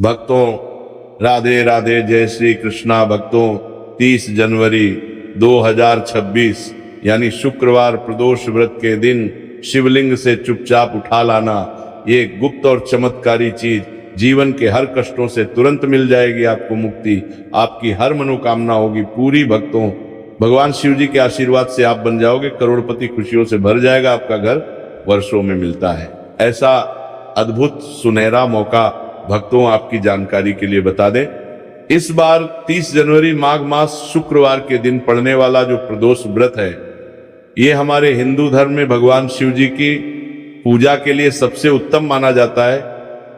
भक्तों राधे राधे, जय श्री कृष्णा। भक्तों 30 जनवरी 2026 यानी शुक्रवार प्रदोष व्रत के दिन शिवलिंग से चुपचाप उठा लाना, ये गुप्त और चमत्कारी चीज जीवन के हर कष्टों से तुरंत मिल जाएगी। आपको मुक्ति, आपकी हर मनोकामना होगी पूरी। भक्तों भगवान शिव जी के आशीर्वाद से आप बन जाओगे करोड़पति, खुशियों से भर जाएगा आपका घर, वर्षों में मिलता है। ऐसा अद्भुत सुनहरा मौका भक्तों आपकी जानकारी के लिए बता दें, इस बार 30 जनवरी माघ मास शुक्रवार के दिन पड़ने वाला जो प्रदोष व्रत है, ये हमारे हिंदू धर्म में भगवान शिव जी की पूजा के लिए सबसे उत्तम माना जाता है,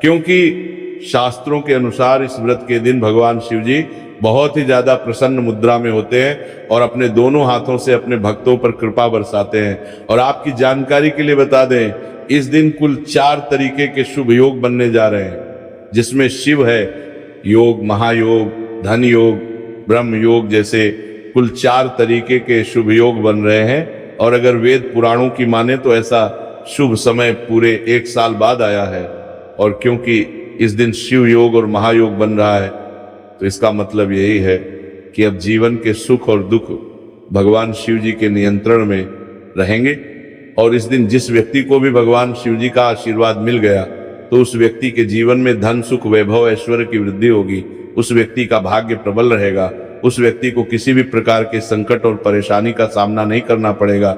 क्योंकि शास्त्रों के अनुसार इस व्रत के दिन भगवान शिव जी बहुत ही ज्यादा प्रसन्न मुद्रा में होते हैं और अपने दोनों हाथों से अपने भक्तों पर कृपा बरसाते हैं। और आपकी जानकारी के लिए बता दें, इस दिन कुल 4 तरीके के शुभ योग बनने जा रहे हैं, जिसमें शिव है योग, महायोग, धन योग, ब्रह्म योग जैसे कुल 4 तरीके के शुभ योग बन रहे हैं। और अगर वेद पुराणों की माने तो ऐसा शुभ समय पूरे 1 साल बाद आया है। और क्योंकि इस दिन शिव योग और महायोग बन रहा है, तो इसका मतलब यही है कि अब जीवन के सुख और दुख भगवान शिव जी के नियंत्रण में रहेंगे। और इस दिन जिस व्यक्ति को भी भगवान शिव जी का आशीर्वाद मिल गया, तो उस व्यक्ति के जीवन में धन, सुख, वैभव, ऐश्वर्य की वृद्धि होगी। उस व्यक्ति का भाग्य प्रबल रहेगा। उस व्यक्ति को किसी भी प्रकार के संकट और परेशानी का सामना नहीं करना पड़ेगा।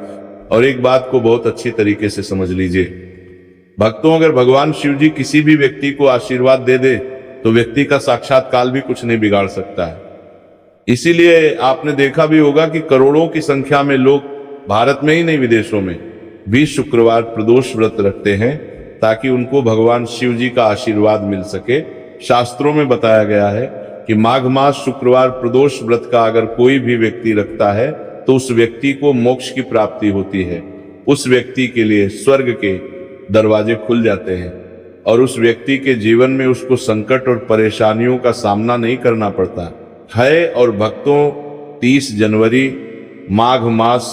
और एक बात को बहुत अच्छी तरीके से समझ लीजिए भक्तों, अगर भगवान शिव जी किसी भी व्यक्ति को आशीर्वाद दे दे, तो व्यक्ति का साक्षात काल भी कुछ नहीं बिगाड़ सकता है। इसीलिए आपने देखा भी होगा कि करोड़ों की संख्या में लोग भारत में ही नहीं विदेशों में भी शुक्रवार प्रदोष व्रत रखते हैं, ताकि उनको भगवान शिव जी का आशीर्वाद मिल सके। शास्त्रों में बताया गया है कि माघ मास शुक्रवार प्रदोष व्रत का अगर कोई भी व्यक्ति रखता है, तो उस व्यक्ति को मोक्ष की प्राप्ति होती है। उस व्यक्ति के लिए स्वर्ग के दरवाजे खुल जाते हैं और उस व्यक्ति के जीवन में उसको संकट और परेशानियों का सामना नहीं करना पड़ता है। और भक्तों 30 जनवरी माघ मास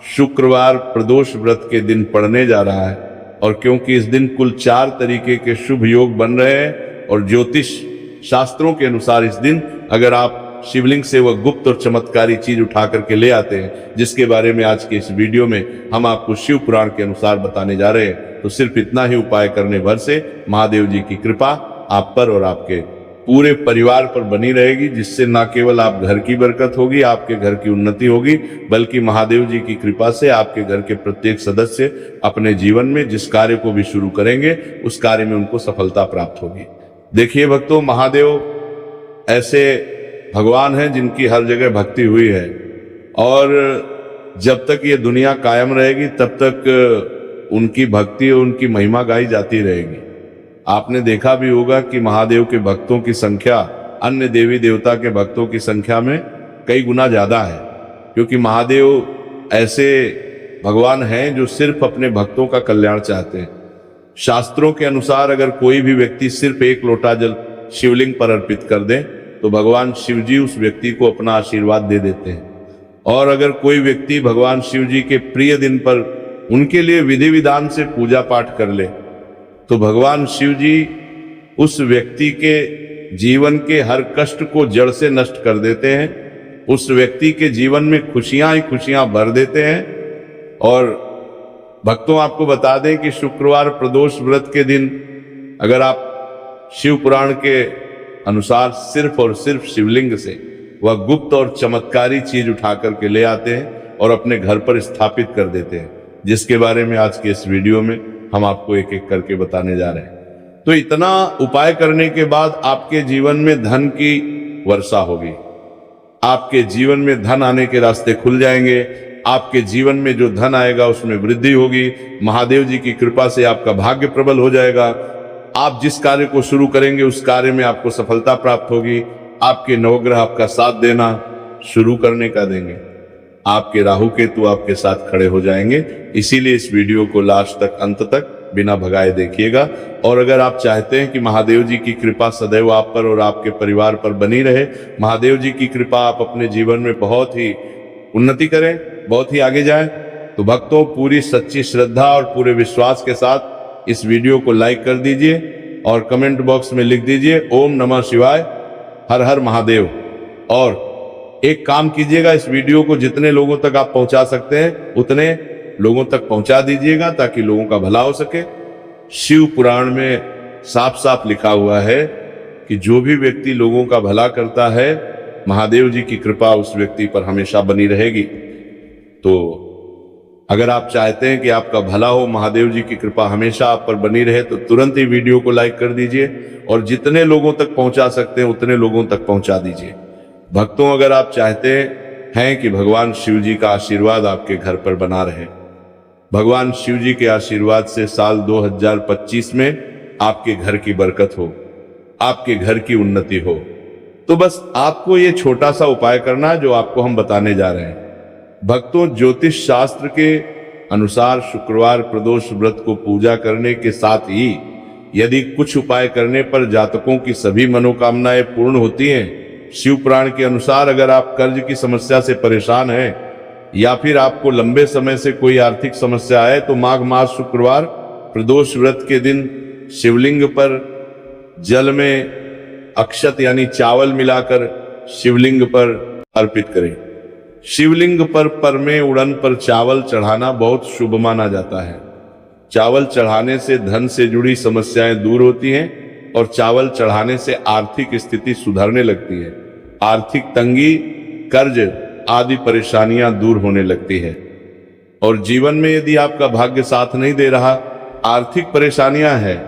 शुक्रवार प्रदोष व्रत के दिन पड़ने जा रहा है। और क्योंकि इस दिन कुल 4 तरीके के शुभ योग बन रहे हैं, और ज्योतिष शास्त्रों के अनुसार इस दिन अगर आप शिवलिंग से वह गुप्त और चमत्कारी चीज उठा करके ले आते हैं, जिसके बारे में आज के इस वीडियो में हम आपको शिव पुराण के अनुसार बताने जा रहे हैं, तो सिर्फ इतना ही उपाय करने भर से महादेव जी की कृपा आप पर और आपके पूरे परिवार पर बनी रहेगी, जिससे न केवल आप घर की बरकत होगी, आपके घर की उन्नति होगी, बल्कि महादेव जी की कृपा से आपके घर के प्रत्येक सदस्य अपने जीवन में जिस कार्य को भी शुरू करेंगे, उस कार्य में उनको सफलता प्राप्त होगी। देखिए भक्तों, महादेव ऐसे भगवान हैं जिनकी हर जगह भक्ति हुई है, और जब तक ये दुनिया कायम रहेगी तब तक उनकी भक्ति और उनकी महिमा गाई जाती रहेगी। आपने देखा भी होगा कि महादेव के भक्तों की संख्या अन्य देवी देवता के भक्तों की संख्या में कई गुना ज्यादा है, क्योंकि महादेव ऐसे भगवान हैं जो सिर्फ अपने भक्तों का कल्याण चाहते हैं। शास्त्रों के अनुसार अगर कोई भी व्यक्ति सिर्फ 1 लोटा जल शिवलिंग पर अर्पित कर दे, तो भगवान शिव जी उस व्यक्ति को अपना आशीर्वाद दे देते हैं। और अगर कोई व्यक्ति भगवान शिव जी के प्रिय दिन पर उनके लिए विधि विधान से पूजा पाठ कर ले, तो भगवान शिव जी उस व्यक्ति के जीवन के हर कष्ट को जड़ से नष्ट कर देते हैं। उस व्यक्ति के जीवन में खुशियां ही खुशियां भर देते हैं। और भक्तों आपको बता दें कि शुक्रवार प्रदोष व्रत के दिन अगर आप शिव पुराण के अनुसार सिर्फ और सिर्फ शिवलिंग से वह गुप्त और चमत्कारी चीज उठा करके ले आते हैं और अपने घर पर स्थापित कर देते हैं, जिसके बारे में आज के इस वीडियो में हम आपको एक एक करके बताने जा रहे हैं। तो इतना उपाय करने के बाद आपके जीवन में धन की वर्षा होगी, आपके जीवन में धन आने के रास्ते खुल जाएंगे, आपके जीवन में जो धन आएगा उसमें वृद्धि होगी। महादेव जी की कृपा से आपका भाग्य प्रबल हो जाएगा। आप जिस कार्य को शुरू करेंगे उस कार्य में आपको सफलता प्राप्त होगी। आपके नवग्रह आपका साथ देना शुरू करने का देंगे। आपके राहु केतु आपके साथ खड़े हो जाएंगे। इसीलिए इस वीडियो को लास्ट तक, अंत तक बिना भगाए देखिएगा। और अगर आप चाहते हैं कि महादेव जी की कृपा सदैव आप पर और आपके परिवार पर बनी रहे, महादेव जी की कृपा आप अपने जीवन में बहुत ही उन्नति करें, बहुत ही आगे जाएं, तो भक्तों पूरी सच्ची श्रद्धा और पूरे विश्वास के साथ इस वीडियो को लाइक कर दीजिए और कमेंट बॉक्स में लिख दीजिए ओम नमः शिवाय, हर हर महादेव। और एक काम कीजिएगा, इस वीडियो को जितने लोगों तक आप पहुंचा सकते हैं उतने लोगों तक पहुंचा दीजिएगा ताकि लोगों का भला हो सके। शिव पुराण में साफ साफ लिखा हुआ है कि जो भी व्यक्ति लोगों का भला करता है, महादेव जी की कृपा उस व्यक्ति पर हमेशा बनी रहेगी। तो अगर आप चाहते हैं कि आपका भला हो, महादेव जी की कृपा हमेशा आप पर बनी रहे, तो तुरंत ही वीडियो को लाइक कर दीजिए और जितने लोगों तक पहुंचा सकते हैं उतने लोगों तक पहुंचा दीजिए। भक्तों, अगर आप चाहते हैं कि भगवान शिव जी का आशीर्वाद आपके घर पर बना रहे, भगवान शिव जी के आशीर्वाद से साल 2025 में आपके घर की बरकत हो, आपके घर की उन्नति हो, तो बस आपको ये छोटा सा उपाय करना है जो आपको हम बताने जा रहे हैं। भक्तों, ज्योतिष शास्त्र के अनुसार शुक्रवार प्रदोष व्रत को पूजा करने के साथ ही यदि कुछ उपाय करने पर जातकों की सभी मनोकामनाएं पूर्ण होती हैं। शिव पुराण के अनुसार अगर आप कर्ज की समस्या से परेशान हैं या फिर आपको लंबे समय से कोई आर्थिक समस्या है, तो माघ मास शुक्रवार प्रदोष व्रत के दिन शिवलिंग पर जल में अक्षत यानी चावल मिलाकर शिवलिंग पर अर्पित करें। शिवलिंग पर में उड़न पर चावल चढ़ाना बहुत शुभ माना जाता है। चावल चढ़ाने से धन से जुड़ी समस्याएं दूर होती हैं और चावल चढ़ाने से आर्थिक स्थिति सुधरने लगती है। आर्थिक तंगी, कर्ज आदि परेशानियां दूर होने लगती है। और जीवन में यदि आपका भाग्य साथ नहीं दे रहा, आर्थिक परेशानियां हैं,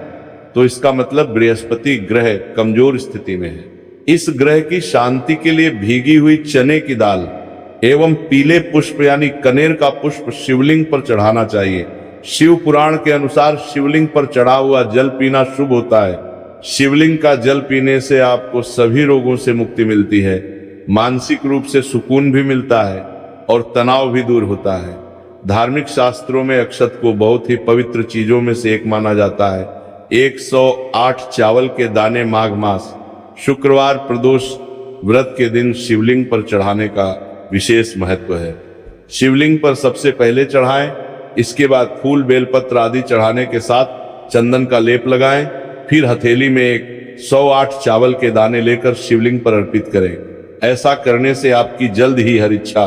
तो इसका मतलब बृहस्पति ग्रह कमजोर स्थिति में है। इस ग्रह की शांति के लिए भीगी हुई चने की दाल एवं पीले पुष्प यानी कनेर का पुष्प शिवलिंग पर चढ़ाना चाहिए। शिव पुराण के अनुसार शिवलिंग पर चढ़ा हुआ जल पीना शुभ होता है। शिवलिंग का जल पीने से आपको सभी रोगों से मुक्ति मिलती है, मानसिक रूप से सुकून भी मिलता है और तनाव भी दूर होता है। धार्मिक शास्त्रों में अक्षत को बहुत ही पवित्र चीजों में से एक माना जाता है। 108 चावल के दाने माघ मास शुक्रवार प्रदोष व्रत के दिन शिवलिंग पर चढ़ाने का विशेष महत्व है। शिवलिंग पर सबसे पहले चढ़ाएं, इसके बाद फूल बेलपत्र आदि चढ़ाने के साथ चंदन का लेप लगाएं, फिर हथेली में 108 चावल के दाने लेकर शिवलिंग पर अर्पित करें। ऐसा करने से आपकी जल्द ही हर इच्छा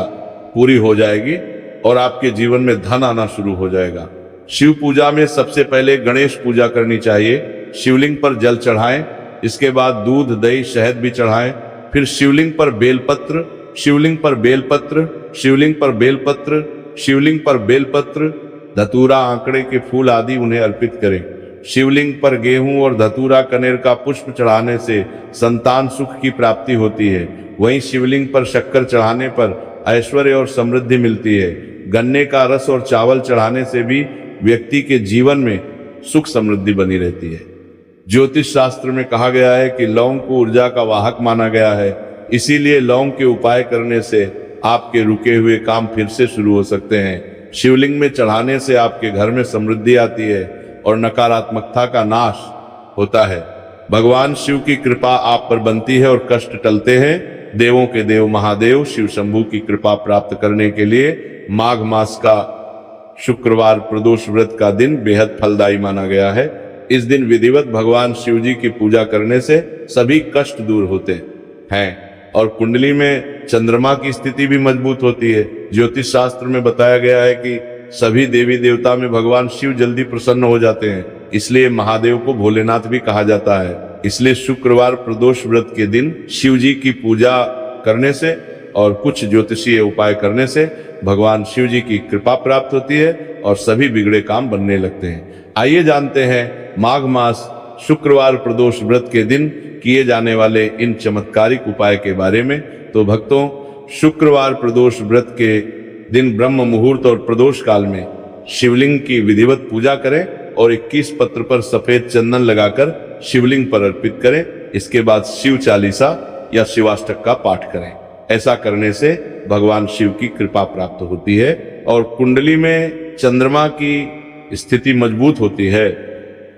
पूरी हो जाएगी और आपके जीवन में धन आना शुरू हो जाएगा। शिव पूजा में सबसे पहले गणेश पूजा करनी चाहिए। शिवलिंग पर जल चढ़ाएं, इसके बाद दूध, दही, शहद भी चढ़ाएं, फिर शिवलिंग पर बेलपत्र, शिवलिंग पर बेलपत्र, शिवलिंग पर बेलपत्र, शिवलिंग पर बेलपत्र, धतूरा, आंकड़े के फूल आदि उन्हें अर्पित करें। शिवलिंग पर गेहूं और धतूरा कनेर का पुष्प चढ़ाने से संतान सुख की प्राप्ति होती है। वहीं शिवलिंग पर शक्कर चढ़ाने पर ऐश्वर्य और समृद्धि मिलती है। गन्ने का रस और चावल चढ़ाने से भी व्यक्ति के जीवन में सुख समृद्धि बनी रहती है। ज्योतिष शास्त्र में कहा गया है कि लौंग को ऊर्जा का वाहक माना गया है, इसीलिए लौंग के उपाय करने से आपके रुके हुए काम फिर से शुरू हो सकते हैं। शिवलिंग में चढ़ाने से आपके घर में समृद्धि आती है और नकारात्मकता का नाश होता है। भगवान शिव की कृपा आप पर बनती है और कष्ट टलते हैं। देवों के देव महादेव शिव शंभू की कृपा प्राप्त करने के लिए माघ मास का शुक्रवार प्रदोष व्रत का दिन बेहद फलदायी माना गया है। इस दिन विधिवत भगवान शिव जी की पूजा करने से सभी कष्ट दूर होते हैं और कुंडली में चंद्रमा की स्थिति भी मजबूत होती है। ज्योतिष शास्त्र में बताया गया है कि सभी देवी देवता में भगवान शिव जल्दी प्रसन्न हो जाते हैं, इसलिए महादेव को भोलेनाथ भी कहा जाता है। इसलिए शुक्रवार प्रदोष व्रत के दिन शिव जी की पूजा करने से और कुछ ज्योतिषीय उपाय करने से भगवान शिव जी की कृपा प्राप्त होती है और सभी बिगड़े काम बनने लगते हैं। आइए जानते हैं माघ मास शुक्रवार प्रदोष व्रत के दिन किए जाने वाले इन चमत्कारिक उपाय के बारे में। तो भक्तों, शुक्रवार प्रदोष व्रत के दिन ब्रह्म मुहूर्त और प्रदोष काल में शिवलिंग की विधिवत पूजा करें और 21 पत्र पर सफेद चंदन लगाकर शिवलिंग पर अर्पित करें। इसके बाद शिव चालीसा या शिवाष्टक का पाठ करें। ऐसा करने से भगवान शिव की कृपा प्राप्त होती है और कुंडली में चंद्रमा की स्थिति मजबूत होती है।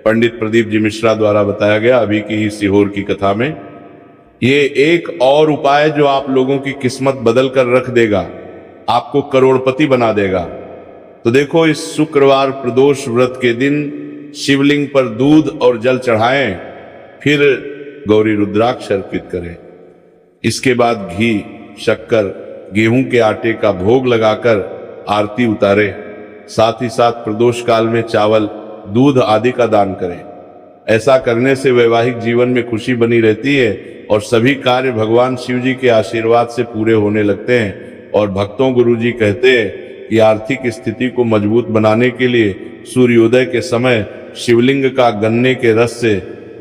पंडित प्रदीप जी मिश्रा द्वारा बताया गया अभी की ही सीहोर की कथा में ये एक और उपाय जो आप लोगों की किस्मत बदल कर रख देगा, आपको करोड़पति बना देगा। तो देखो, इस शुक्रवार प्रदोष व्रत के दिन शिवलिंग पर दूध और जल चढ़ाएं, फिर गौरी रुद्राक्ष अर्पित करें। इसके बाद घी, शक्कर, गेहूं के आटे का भोग लगाकर आरती उतारे। साथ ही साथ प्रदोष काल में चावल, दूध आदि का दान करें। ऐसा करने से वैवाहिक जीवन में खुशी बनी रहती है और सभी कार्य भगवान शिव जी के आशीर्वाद से पूरे होने लगते हैं। और भक्तों, गुरु जी कहते हैं कि आर्थिक स्थिति को मजबूत बनाने के लिए सूर्योदय के समय शिवलिंग का गन्ने के रस से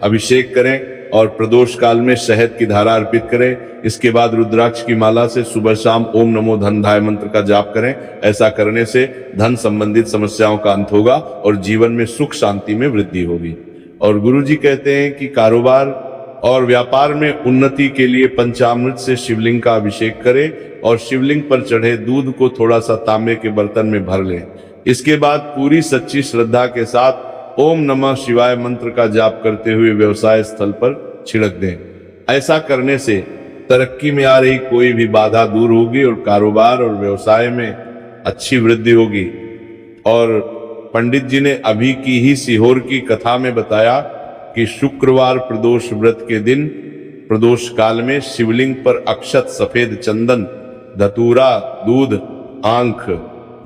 अभिषेक करें और प्रदोष काल में शहद की धारा अर्पित करें। इसके बाद रुद्राक्ष की माला से सुबह शाम ओम नमो धनधाय मंत्र का जाप करें। ऐसा करने से धन संबंधित समस्याओं का अंत होगा और जीवन में सुख शांति में वृद्धि होगी। और गुरु जी कहते हैं कि कारोबार और व्यापार में उन्नति के लिए पंचामृत से शिवलिंग का अभिषेक करें और शिवलिंग पर चढ़े दूध को थोड़ा सा तांबे के बर्तन में भर लें। इसके बाद पूरी सच्ची श्रद्धा के साथ ओम नमः शिवाय मंत्र का जाप करते हुए व्यवसाय स्थल पर छिड़क दें। ऐसा करने से तरक्की में आ रही कोई भी बाधा दूर होगी और कारोबार और व्यवसाय में अच्छी वृद्धि होगी। और पंडित जी ने अभी की ही सीहोर की कथा में बताया कि शुक्रवार प्रदोष व्रत के दिन प्रदोष काल में शिवलिंग पर अक्षत, सफेद चंदन, धतूरा, दूध, आंख,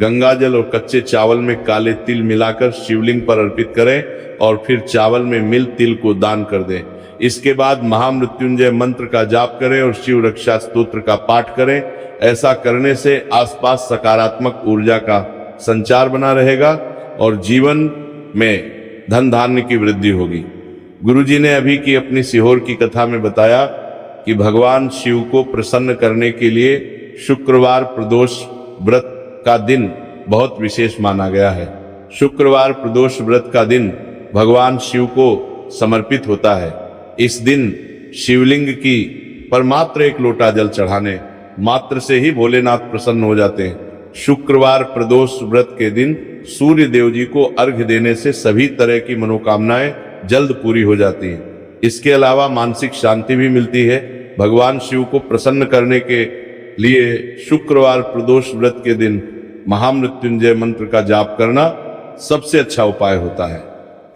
गंगाजल और कच्चे चावल में काले तिल मिलाकर शिवलिंग पर अर्पित करें और फिर चावल में मिल तिल को दान कर दें। इसके बाद महामृत्युंजय मंत्र का जाप करें और शिव रक्षा स्तोत्र का पाठ करें। ऐसा करने से आसपास सकारात्मक ऊर्जा का संचार बना रहेगा और जीवन में धन धान्य की वृद्धि होगी। गुरुजी ने अभी की अपनी सीहोर की कथा में बताया कि भगवान शिव को प्रसन्न करने के लिए शुक्रवार प्रदोष व्रत का दिन बहुत विशेष माना गया है। शुक्रवार प्रदोष व्रत का दिन भगवान शिव को समर्पित होता है। इस दिन शिवलिंग की पर मात्र एक लोटा जल चढ़ाने मात्र से ही भोलेनाथ प्रसन्न हो जाते हैं। शुक्रवार प्रदोष व्रत के दिन सूर्य देव जी को अर्घ्य देने से सभी तरह की मनोकामनाएं जल्द पूरी हो जाती हैं। इसके अलावा मानसिक शांति भी मिलती है। भगवान शिव को प्रसन्न करने के लिए शुक्रवार प्रदोष व्रत के दिन महामृत्युंजय मंत्र का जाप करना सबसे अच्छा उपाय होता है।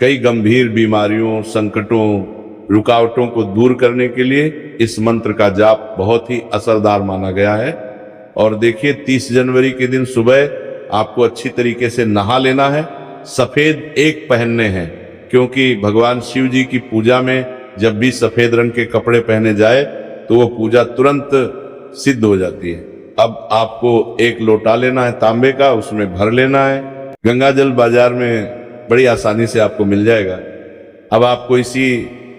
कई गंभीर बीमारियों, संकटों, रुकावटों को दूर करने के लिए इस मंत्र का जाप बहुत ही असरदार माना गया है। और देखिए, 30 जनवरी के दिन सुबह आपको अच्छी तरीके से नहा लेना है। सफेद एक पहनने हैं, क्योंकि भगवान शिव जी की पूजा में जब भी सफेद रंग के कपड़े पहने जाए तो वो पूजा तुरंत सिद्ध हो जाती है। अब आपको एक लोटा लेना है तांबे का, उसमें भर लेना है। गंगाजल बाजार में बड़ी आसानी से आपको मिल जाएगा। अब आपको इसी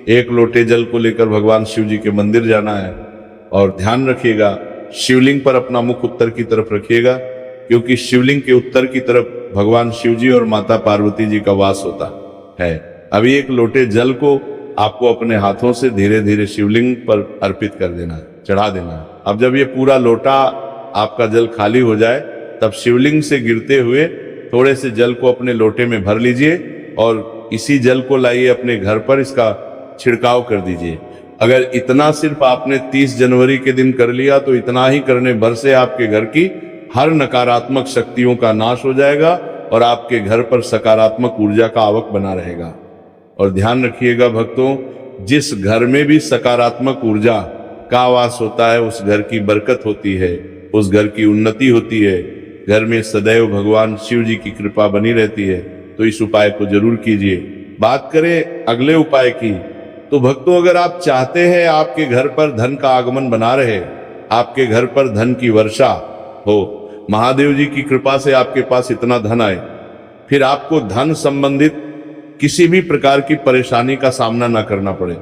एक लोटे जल को लेकर भगवान शिव जी के मंदिर जाना है और ध्यान रखिएगा, शिवलिंग पर अपना मुख उत्तर की तरफ रखिएगा, क्योंकि शिवलिंग के उत्तर की तरफ भगवान शिव जी और माता पार्वती जी का वास होता है। अभी एक लोटे जल को आपको अपने हाथों से धीरे धीरे शिवलिंग पर अर्पित कर देना है, चढ़ा देना है। अब जब ये पूरा लोटा आपका जल खाली हो जाए, तब शिवलिंग से गिरते हुए थोड़े से जल को अपने लोटे में भर लीजिए और इसी जल को लाइए अपने घर पर, इसका छिड़काव कर दीजिए। अगर इतना सिर्फ आपने 30 जनवरी के दिन कर लिया तो इतना ही करने भर से आपके घर की हर नकारात्मक शक्तियों का नाश हो जाएगा और आपके घर पर सकारात्मक ऊर्जा का आवक बना रहेगा। और ध्यान रखिएगा भक्तों, जिस घर में भी सकारात्मक ऊर्जा का वास होता है उस घर की बरकत होती है, उस घर की उन्नति होती है, घर में सदैव भगवान शिव जी की कृपा बनी रहती है। तो इस उपाय को जरूर कीजिए। बात करें अगले उपाय की, तो भक्तों, अगर आप चाहते हैं आपके घर पर धन का आगमन बना रहे, आपके घर पर धन की वर्षा हो, महादेव जी की कृपा से आपके पास इतना धन आए, फिर आपको धन संबंधित किसी भी प्रकार की परेशानी का सामना ना करना पड़े,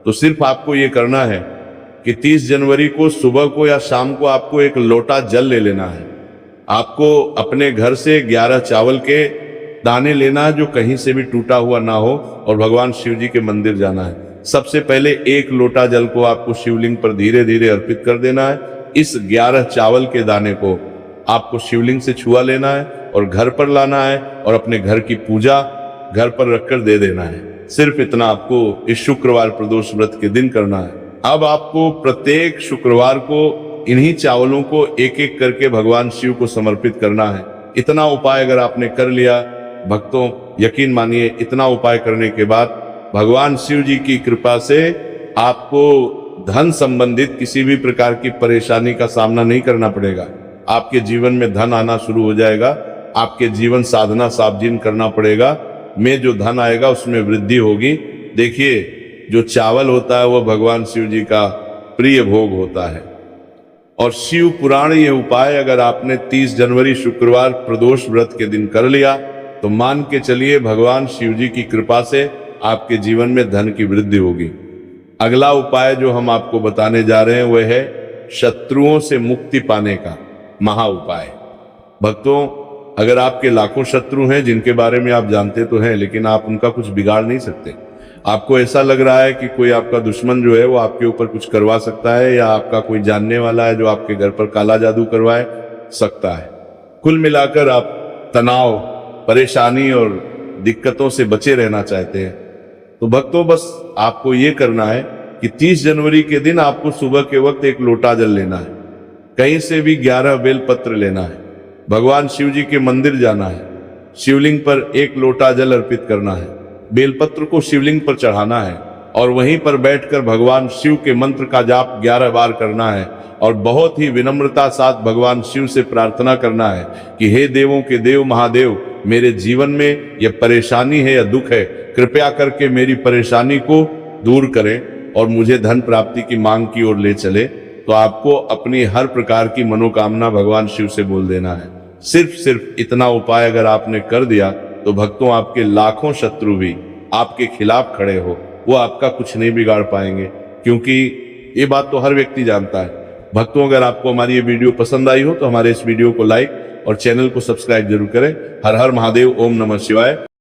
तो सिर्फ आपको ये करना है कि 30 जनवरी को सुबह को या शाम को आपको एक लोटा जल ले लेना है। आपको अपने घर से 11 चावल के दाने लेना है जो कहीं से भी टूटा हुआ ना हो और भगवान शिव जी के मंदिर जाना है। सबसे पहले एक लोटा जल को आपको शिवलिंग पर धीरे धीरे अर्पित कर देना है। इस 11 चावल के दाने को आपको शिवलिंग से छुआ लेना है और घर पर लाना है और अपने घर की पूजा घर पर रखकर दे देना है। सिर्फ इतना आपको इस शुक्रवार प्रदोष व्रत के दिन करना है। अब आपको प्रत्येक शुक्रवार को इन्हीं चावलों को एक एक करके भगवान शिव को समर्पित करना है। इतना उपाय अगर आपने कर लिया भक्तों यकीन मानिए इतना उपाय करने के बाद भगवान शिव जी की कृपा से आपको धन संबंधित किसी भी प्रकार की परेशानी का सामना नहीं करना पड़ेगा। आपके जीवन में धन आना शुरू हो जाएगा। आपके जीवन साधना साबजीन करना पड़ेगा, में जो धन आएगा उसमें वृद्धि होगी। देखिए जो चावल होता है वह भगवान शिव जी का प्रिय भोग होता है। और शिव पुराण ये उपाय अगर आपने 30 जनवरी शुक्रवार प्रदोष व्रत के दिन कर लिया तो मान के चलिए भगवान शिव जी की कृपा से आपके जीवन में धन की वृद्धि होगी। अगला उपाय जो हम आपको बताने जा रहे हैं वह है शत्रुओं से मुक्ति पाने का महा उपाय। भक्तों अगर आपके लाखों शत्रु हैं जिनके बारे में आप जानते तो हैं, लेकिन आप उनका कुछ बिगाड़ नहीं सकते। आपको ऐसा लग रहा है कि कोई आपका दुश्मन जो है वो आपके ऊपर कुछ करवा सकता है, या आपका कोई जानने वाला है जो आपके घर पर काला जादू करवाए सकता है। कुल मिलाकर आप तनाव, परेशानी और दिक्कतों से बचे रहना चाहते हैं तो भक्तों बस आपको ये करना है कि 30 जनवरी के दिन आपको सुबह के वक्त एक लोटा जल लेना है, कहीं से भी 11 बेल पत्र लेना है, भगवान शिव जी के मंदिर जाना है, शिवलिंग पर एक लोटा जल अर्पित करना है, बेलपत्र को शिवलिंग पर चढ़ाना है और वहीं पर बैठकर भगवान शिव के मंत्र का जाप 11 बार करना है और बहुत ही विनम्रता साथ भगवान शिव से प्रार्थना करना है कि हे देवों के देव महादेव, मेरे जीवन में यह परेशानी है या दुख है, कृपया करके मेरी परेशानी को दूर करें और मुझे धन प्राप्ति की मांग की ओर ले चले। तो आपको अपनी हर प्रकार की मनोकामना भगवान शिव से बोल देना है। सिर्फ इतना उपाय अगर आपने कर दिया तो भक्तों आपके लाखों शत्रु भी आपके खिलाफ खड़े हो, वो आपका कुछ नहीं बिगाड़ पाएंगे, क्योंकि ये बात तो हर व्यक्ति जानता है। भक्तों अगर आपको हमारी ये वीडियो पसंद आई हो तो हमारे इस वीडियो को लाइक और चैनल को सब्सक्राइब जरूर करें। हर हर महादेव, ओम नमः शिवाय।